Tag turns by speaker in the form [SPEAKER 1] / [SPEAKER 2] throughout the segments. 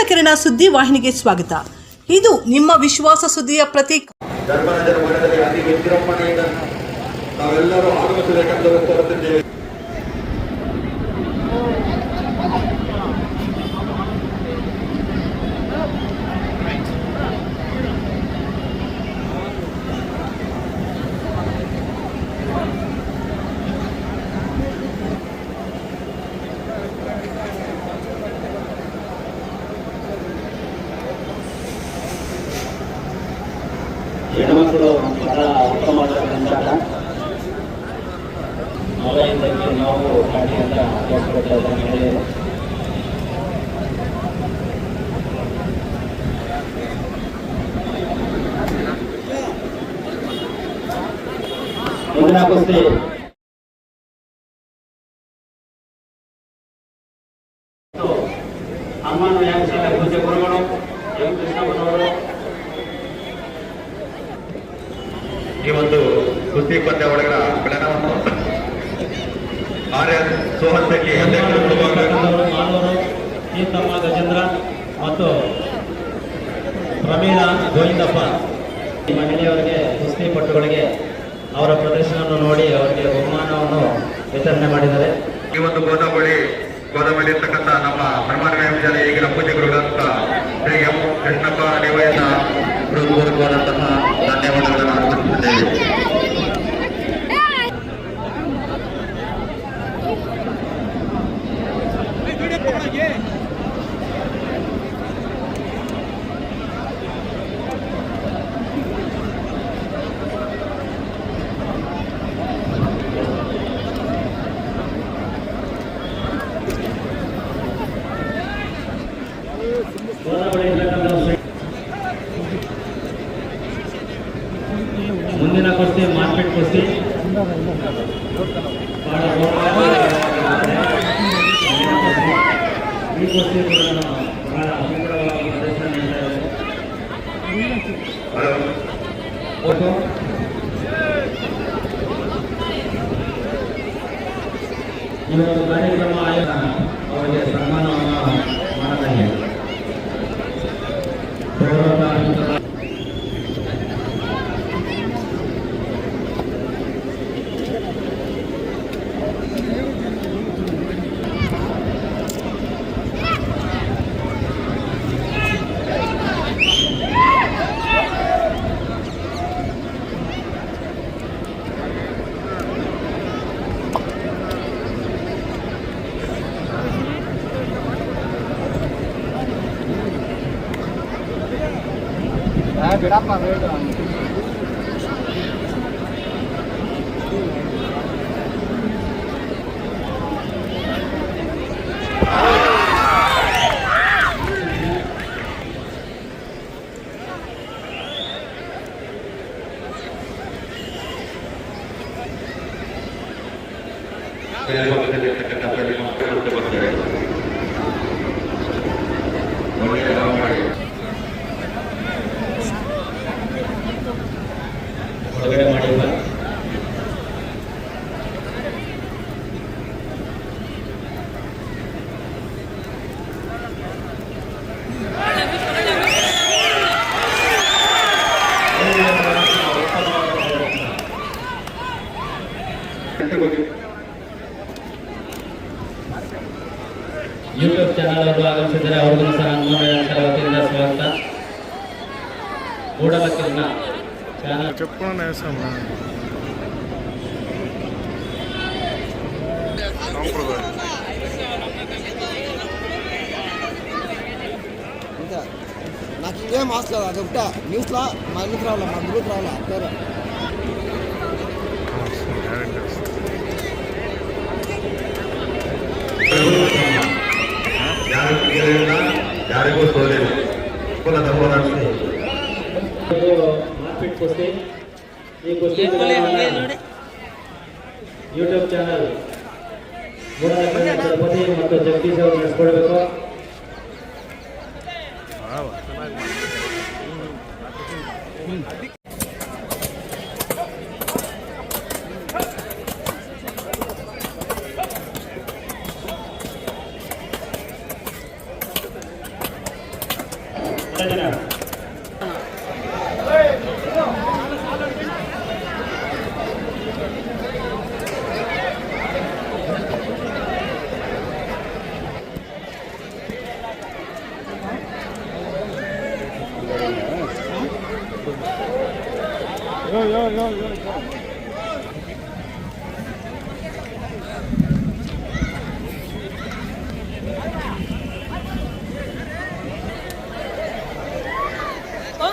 [SPEAKER 1] ಕಿರಣ ಸುದ್ದಿ ವಾಹಿನಿಗೆ ಸ್ವಾಗತ. ಇದು ನಿಮ್ಮ ವಿಶ್ವಾಸ ಸುದ್ದಿಯ ಪ್ರತೀಕ.
[SPEAKER 2] ಧರ್ಮರಾಜರ ಮಠದಲ್ಲಿ ಅತಿ ವಿಜೃಂಭಣೆಯಿಂದ ನಾವೆಲ್ಲರೂ ಆಗಮಿಸಬೇಕೆಂದು ಕೋರುತ್ತಿದ್ದೇವೆ.
[SPEAKER 3] ಹೆಣ್ಮಕ್ಳು ಬಹಳ ಉತ್ತಮವಾದಂತಹ ಮೊಬೈಲ್ನಲ್ಲಿ ನಾವು ಗಾಡಿಯಿಂದ ತೋರಿಸ್ಕೊಳ್ತಾ ಮಹಿಳೆಯರು ಮುಂದಿನ ಕುಸ್ತಿ ಅಮ್ಮನ ವ್ಯಾಯಾಮಶಾಲೆ ಪೂಜ್ಯ ಗುರುಗಳು ಎಂ ಕೃಷ್ಣಪ್ಪನವರು
[SPEAKER 2] ಈ ಒಂದು ಕುಸ್ತಿ ಪಂದ್ಯ ಒಳಗಡ ಬೆಳನವನ್ನು ಆರ್ಯ ಸೋಹನ್ ಬೆಕ್ಕಿ
[SPEAKER 3] ಮಾನವರು ಕೀರ್ತಮ್ಮ ಗಜೇಂದ್ರ ಮತ್ತು ಪ್ರಮೀಳಾ ಗೋವಿಂದಪ್ಪ ಈ ಮಹಿಳೆಯವರಿಗೆ ಕುಸ್ತಿ ಪಟುಗಳಿಗೆ ಅವರ ಪ್ರದರ್ಶನವನ್ನು ನೋಡಿ ಅವರಿಗೆ ಬಹುಮಾನವನ್ನು ವಿತರಣೆ ಮಾಡಿದ್ದಾರೆ.
[SPEAKER 2] ಈ ಒಂದು ಗೋದಾವಳಿ ಇರ್ತಕ್ಕಂಥ ನಮ್ಮ ಹನುಮಾನ ವ್ಯಾಯಾಮಶಾಲೆ ಈಗಿನ ಪೂಜ್ಯ ಗುರುಗಳಂತ ಶ್ರೀ ಎಂ ಕೃಷ್ಣಪ್ಪ ನಿವಯನ ಹೃತ್ಪೂರ್ವಕವಾದಂತಹ ಧನ್ಯವಾದಗಳನ್ನು ಅರ್ಪಿಸುತ್ತಿದ್ದೇವೆ.
[SPEAKER 3] ಮುಂದಿನ ಕುಸ್ತಿ ಮಾರ್ಕೆಟ್ ಕುಸ್ತಿ ಈ ಕುಸ್ತಿ ಬಹಳ ಅನುಕೂಲವಾಗಿ ಪ್ರದರ್ಶನ ನೀಡಿದ್ದಾರೆ. ಈ ಒಂದು ಕಾರ್ಯಕ್ರಮ ಆಯೋಗ ಅವರಿಗೆ ಸನ್ಮಾನವನ್ನು ಮಾಡಲಾಗಿದೆ. ಒಳಗಡೆ ಮಾಡಿಲ್ಲ. ಯೂಟ್ಯೂಬ್ ಚಾನಲ್ ಅವರು ಆಗಮಿಸಿದರೆ ಅವ್ರಿಗೂ ಸಹ ಹನುಮಾನ ವತಿಯಿಂದ ಸ್ವಾಗತ. ಮೂಡಲಕ್ಕಿನ ಚಾನಲ್
[SPEAKER 4] నాకు ఇంకేం ఆశలేదు. అది ఒకటే న్యూస్లో మా ఇల్లుకి రావాలా, మా గురువుకి రావాలా పేరు.
[SPEAKER 2] ಯಾರಿಗೂ ಸೋಲಿಲ್ಲ. ಕುಲದ ಹೋರಾಟ
[SPEAKER 3] ಮಾರ್ಕೆಟ್ ಕುಸ್ತಿ. ಈ ಕುಸ್ತಿ ಯೂಟ್ಯೂಬ್ ಚಾನಲ್ ತಿರುಪತಿ ಮತ್ತು ಜಗದೀಶ್ ಅವರು ನಡೆಸ್ಕೊಳ್ಬೇಕು.
[SPEAKER 5] Con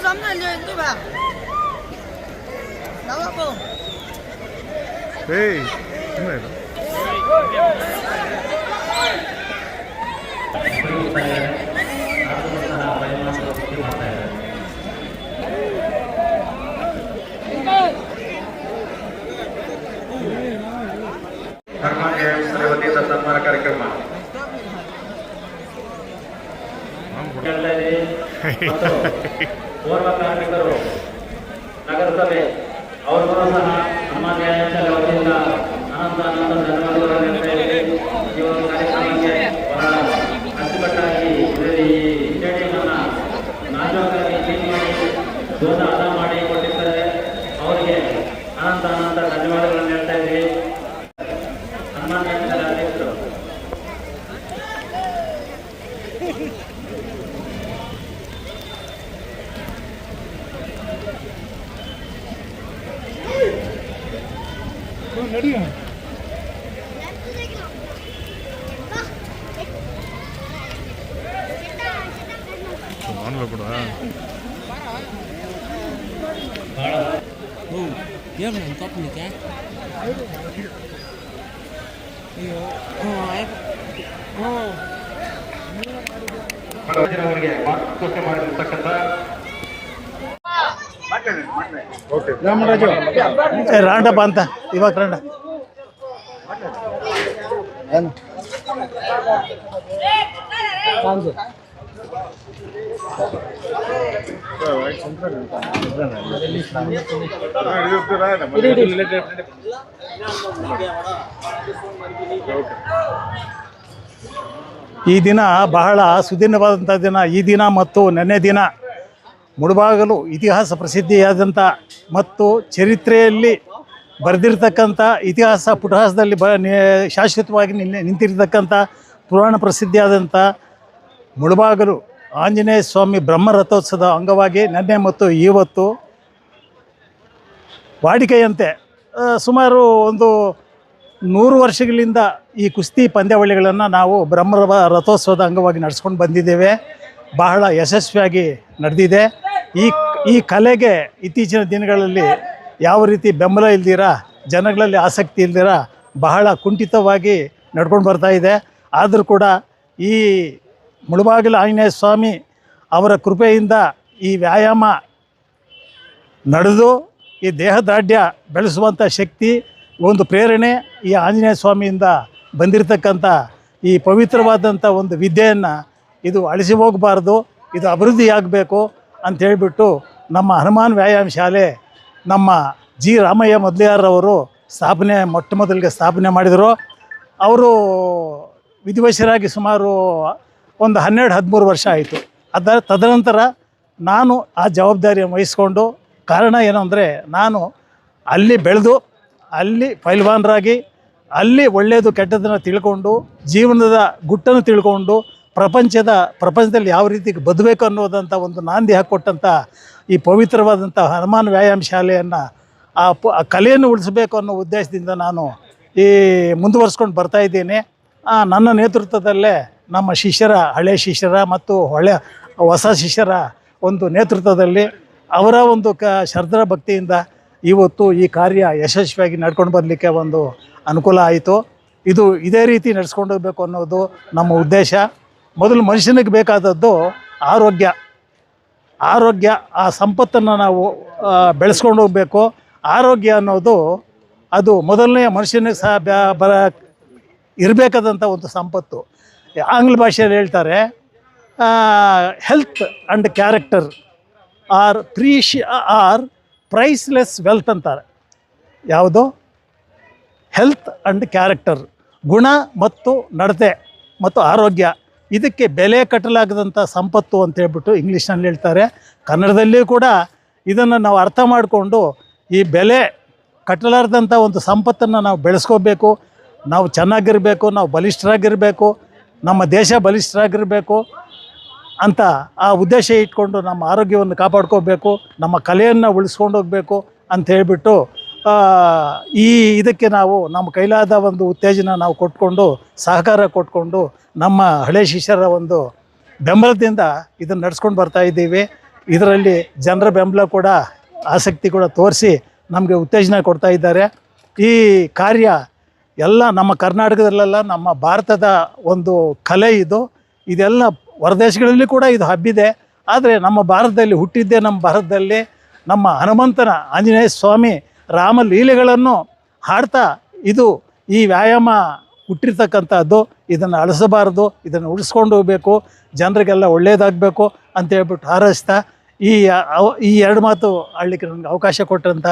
[SPEAKER 5] sống này liền tôi bảo. Đâu là cô?
[SPEAKER 6] Hey, come
[SPEAKER 2] ಧರ್ಮಕ್ಕೆ ವತಿಯಿಂದ ಸನ್ಮಾನ ಕಾರ್ಯಕ್ರಮ
[SPEAKER 3] ಮತ್ತು ಪೂರ್ವ ಕಾರ್ಮಿಕರು ನಗರಸಭೆ ಅವ್ರಿಗೂ ಸಹ ನಮ್ಮ ನ್ಯಾಯಾಲಯ ವತಿಯಿಂದ ಅನಂತ ಧನ್ಯವಾದಗಳನ್ನು ನೀಡ್ತಾ ಇದ್ದೀವಿ. ಈ ಒಂದು ಕಾರ್ಯಕ್ರಮಕ್ಕೆ ಬಹಳ ಅಚ್ಚುಕಟ್ಟಾಗಿ ಈ ಸ್ಟೇಡಿಯಂ ಅನ್ನ ನಾಜೂಕಾಗಿ ಕ್ಲೀನ್ ಮಾಡಿ ದೋಷ ಅದ ಮಾಡಿ ಕೊಟ್ಟಿದ್ದಾರೆ. ಅವರಿಗೆ ಅನಂತ ಧನ್ಯವಾದಗಳನ್ನು ನೀಡ್ತಾ ಇದ್ದೀವಿ. ಸನ್ಮಾನ್ಯ ಅಧ್ಯಕ್ಷರು
[SPEAKER 6] on, look at that.
[SPEAKER 7] Em làm cốc này cá.
[SPEAKER 2] ಅವರಿಗೆ ಮಾತುಕತೆ ಮಾಡಿರ್ತಕ್ಕಂಥ
[SPEAKER 8] ರಾಮರಾಜು ರಾಂಡಪ್ಪ ಅಂತ ಇವಾಗ ರಾಂಡ ಏನು ಈ ದಿನ ಬಹಳ ಸುದೀರ್ಘವಾದಂಥ ದಿನ. ಈ ದಿನ ಮತ್ತು ನೆನ್ನೆ ದಿನ ಮುಳುಬಾಗಿಲು ಇತಿಹಾಸ ಪ್ರಸಿದ್ಧಿಯಾದಂಥ ಮತ್ತು ಚರಿತ್ರೆಯಲ್ಲಿ ಬರೆದಿರ್ತಕ್ಕಂಥ ಇತಿಹಾಸ ಪುಟಹಾಸದಲ್ಲಿ ಶಾಶ್ವತವಾಗಿ ನಿಂತಿರ್ತಕ್ಕಂಥ ಪುರಾಣ ಪ್ರಸಿದ್ಧಿಯಾದಂಥ ಮುಳುಬಾಗಿಲು ಆಂಜನೇಯ ಸ್ವಾಮಿ ಬ್ರಹ್ಮರಥೋತ್ಸವದ ಅಂಗವಾಗಿ ನೆನ್ನೆ ಮತ್ತು ಇವತ್ತು ವಾಡಿಕೆಯಂತೆ ಸುಮಾರು ಒಂದು 100 ವರ್ಷಗಳಿಂದ ಈ ಕುಸ್ತಿ ಪಂದ್ಯಾವಳಿಗಳನ್ನು ನಾವು ಬ್ರಹ್ಮ ರಥೋತ್ಸವದ ಅಂಗವಾಗಿ ನಡೆಸ್ಕೊಂಡು ಬಂದಿದ್ದೇವೆ. ಬಹಳ ಯಶಸ್ವಿಯಾಗಿ ನಡೆದಿದೆ. ಈ ಕಲೆಗೆ ಇತ್ತೀಚಿನ ದಿನಗಳಲ್ಲಿ ಯಾವ ರೀತಿ ಬೆಂಬಲ ಇಲ್ದಿರ, ಜನಗಳಲ್ಲಿ ಆಸಕ್ತಿ ಇಲ್ದಿರ ಬಹಳ ಕುಂಠಿತವಾಗಿ ನಡ್ಕೊಂಡು ಬರ್ತಾ ಇದೆ. ಆದರೂ ಕೂಡ ಈ ಮುಳುಬಾಗಿಲು ಆಂಜನೇಯ ಸ್ವಾಮಿ ಅವರ ಕೃಪೆಯಿಂದ ಈ ವ್ಯಾಯಾಮ ನಡೆದು ಈ ದೇಹದಾಢ್ಯ ಬೆಳೆಸುವಂಥ ಶಕ್ತಿ, ಒಂದು ಪ್ರೇರಣೆ ಈ ಆಂಜನೇಯ ಸ್ವಾಮಿಯಿಂದ ಬಂದಿರತಕ್ಕಂಥ ಈ ಪವಿತ್ರವಾದಂಥ ಒಂದು ವಿದ್ಯೆಯನ್ನು ಇದು ಅಳಿಸಿ ಹೋಗಬಾರ್ದು, ಇದು ಅಭಿವೃದ್ಧಿಯಾಗಬೇಕು ಅಂಥೇಳಿಬಿಟ್ಟು ನಮ್ಮ ಹನುಮಾನ್ ವ್ಯಾಯಾಮ ಶಾಲೆ ನಮ್ಮ ಜಿ ರಾಮಯ್ಯ ಮೊದಲಿಯಾರವರು ಮೊಟ್ಟ ಮೊದಲಿಗೆ ಸ್ಥಾಪನೆ ಮಾಡಿದರು. ಅವರು ವಿಧಿವಶರಾಗಿ ಸುಮಾರು ಒಂದು 12-13 ವರ್ಷ ಆಯಿತು. ತದನಂತರ ನಾನು ಆ ಜವಾಬ್ದಾರಿಯನ್ನು ವಹಿಸ್ಕೊಂಡು, ಕಾರಣ ಏನು ಅಂದರೆ ನಾನು ಅಲ್ಲಿ ಬೆಳೆದು ಅಲ್ಲಿ ಪೈಲ್ವಾನರಾಗಿ ಅಲ್ಲಿ ಒಳ್ಳೆಯದು ಕೆಟ್ಟದನ್ನು ತಿಳ್ಕೊಂಡು ಜೀವನದ ಗುಟ್ಟನ್ನು ತಿಳ್ಕೊಂಡು ಪ್ರಪಂಚದಲ್ಲಿ ಯಾವ ರೀತಿ ಬದುಕಬೇಕು ಅನ್ನೋದಂಥ ಒಂದು ನಾಂದಿ ಹಾಕ್ಕೊಟ್ಟಂಥ ಈ ಪವಿತ್ರವಾದಂಥ ಹನುಮಾನ್ ವ್ಯಾಯಾಮ ಶಾಲೆಯನ್ನು ಆ ಕಲೆಯನ್ನು ಉಳಿಸಬೇಕು ಅನ್ನೋ ಉದ್ದೇಶದಿಂದ ನಾನು ಈ ಮುಂದುವರಿಸ್ಕೊಂಡು ಬರ್ತಾಯಿದ್ದೇನೆ. ನನ್ನ ನೇತೃತ್ವದಲ್ಲೇ ನಮ್ಮ ಶಿಷ್ಯರ, ಹಳೆಯ ಶಿಷ್ಯರ ಮತ್ತು ಹೊಸ ಶಿಷ್ಯರ ಒಂದು ನೇತೃತ್ವದಲ್ಲಿ ಅವರ ಒಂದು ಶ್ರದ್ಧಾ ಭಕ್ತಿಯಿಂದ ಇವತ್ತು ಈ ಕಾರ್ಯ ಯಶಸ್ವಿಯಾಗಿ ನಡ್ಕೊಂಡು ಬರಲಿಕ್ಕೆ ಒಂದು ಅನುಕೂಲ ಆಯಿತು. ಇದೇ ರೀತಿ ನಡೆಸ್ಕೊಂಡು ಹೋಗಬೇಕು ಅನ್ನೋದು ನಮ್ಮ ಉದ್ದೇಶ. ಮೊದಲು ಮನುಷ್ಯನಿಗೆ ಬೇಕಾದದ್ದು ಆರೋಗ್ಯ. ಆ ಸಂಪತ್ತನ್ನು ನಾವು ಬೆಳೆಸ್ಕೊಂಡು ಹೋಗಬೇಕು. ಆರೋಗ್ಯ ಅನ್ನೋದು ಅದು ಮೊದಲನೇ ಮನುಷ್ಯನಿಗೆ ಸಹ ಇರಬೇಕಾದಂಥ ಒಂದು ಸಂಪತ್ತು. ಆಂಗ್ಲ ಭಾಷೆಯಲ್ಲಿ ಹೇಳ್ತಾರೆ health and character are priceless wealth ಅಂತಾರೆ. ಯಾವುದು? ಹೆಲ್ತ್ ಆ್ಯಂಡ್ ಕ್ಯಾರೆಕ್ಟರ್, ಗುಣ ಮತ್ತು ನಡತೆ ಮತ್ತು ಆರೋಗ್ಯ ಇದಕ್ಕೆ ಬೆಲೆ ಕಟ್ಟಲಾಗದಂಥ ಸಂಪತ್ತು ಅಂತ ಹೇಳ್ಬಿಟ್ಟು ಇಂಗ್ಲೀಷ್ನಲ್ಲಿ ಹೇಳ್ತಾರೆ. ಕನ್ನಡದಲ್ಲಿಯೂ ಕೂಡ ಇದನ್ನು ನಾವು ಅರ್ಥ ಮಾಡಿಕೊಂಡು ಈ ಬೆಲೆ ಕಟ್ಟಲಾರ್ದಂಥ ಒಂದು ಸಂಪತ್ತನ್ನು ನಾವು ಬೆಳೆಸ್ಕೋಬೇಕು, ನಾವು ಚೆನ್ನಾಗಿರಬೇಕು, ನಾವು ಬಲಿಷ್ಠರಾಗಿರಬೇಕು, ನಮ್ಮ ದೇಶ ಬಲಿಷ್ಠರಾಗಿರಬೇಕು ಅಂತ ಆ ಉದ್ದೇಶ ಇಟ್ಕೊಂಡು ನಮ್ಮ ಆರೋಗ್ಯವನ್ನು ಕಾಪಾಡ್ಕೋಬೇಕು, ನಮ್ಮ ಕಲೆಯನ್ನು ಉಳಿಸ್ಕೊಂಡು ಹೋಗಬೇಕು ಅಂತ ಹೇಳ್ಬಿಟ್ಟು ಇದಕ್ಕೆ ನಾವು ನಮ್ಮ ಕೈಲಾದ ಒಂದು ಉತ್ತೇಜನ ನಾವು ಕೊಟ್ಕೊಂಡು ಸಹಕಾರ ಕೊಟ್ಕೊಂಡು ನಮ್ಮ ಹಳೆ ಶಿಷ್ಯರ ಒಂದು ಬೆಂಬಲದಿಂದ ಇದನ್ನು ನಡ್ಸ್ಕೊಂಡು ಬರ್ತಾ ಇದ್ದೀವಿ. ಇದರಲ್ಲಿ ಜನರ ಬೆಂಬಲ ಕೂಡ ಆಸಕ್ತಿ ಕೂಡ ತೋರಿಸಿ ನಮಗೆ ಉತ್ತೇಜನ ಕೊಡ್ತಾ ಇದ್ದಾರೆ. ಈ ಕಾರ್ಯ ಎಲ್ಲ ನಮ್ಮ ಕರ್ನಾಟಕದಲ್ಲೆಲ್ಲ ನಮ್ಮ ಭಾರತದ ಒಂದು ಕಲೆ ಇದೆಲ್ಲ ಹೊರದೇಶಗಳಲ್ಲಿ ಕೂಡ ಇದು ಹಬ್ಬಿದೆ. ಆದರೆ ನಮ್ಮ ಭಾರತದಲ್ಲಿ ಹುಟ್ಟಿದ್ದೇ ನಮ್ಮ ಭಾರತದಲ್ಲಿ ನಮ್ಮ ಹನುಮಂತನ ಆಂಜನೇಯ ಸ್ವಾಮಿ ರಾಮ ಲೀಲೆಗಳನ್ನು ಹಾಡ್ತಾ ಇದು ಈ ವ್ಯಾಯಾಮ ಹುಟ್ಟಿರ್ತಕ್ಕಂಥದ್ದು. ಇದನ್ನು ಅಳಿಸಬಾರ್ದು, ಇದನ್ನು ಉಳಿಸ್ಕೊಂಡು ಹೋಗಬೇಕು, ಜನರಿಗೆಲ್ಲ ಒಳ್ಳೆಯದಾಗಬೇಕು ಅಂತ ಹೇಳ್ಬಿಟ್ಟು ಹಾರೈಸ್ತಾ ಈ ಎರಡು ಮಾತು ಆಡಲಿಕ್ಕೆ ನನಗೆ ಅವಕಾಶ ಕೊಟ್ಟಂಥ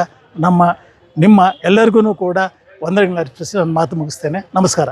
[SPEAKER 8] ನಿಮ್ಮ ಎಲ್ಲರಿಗೂ ಕೂಡ ವಂದನೆಗಳನ್ನು ಅರ್ಪಿಸಿ ನನ್ನ ಮಾತು ಮುಗಿಸ್ತೇನೆ. ನಮಸ್ಕಾರ.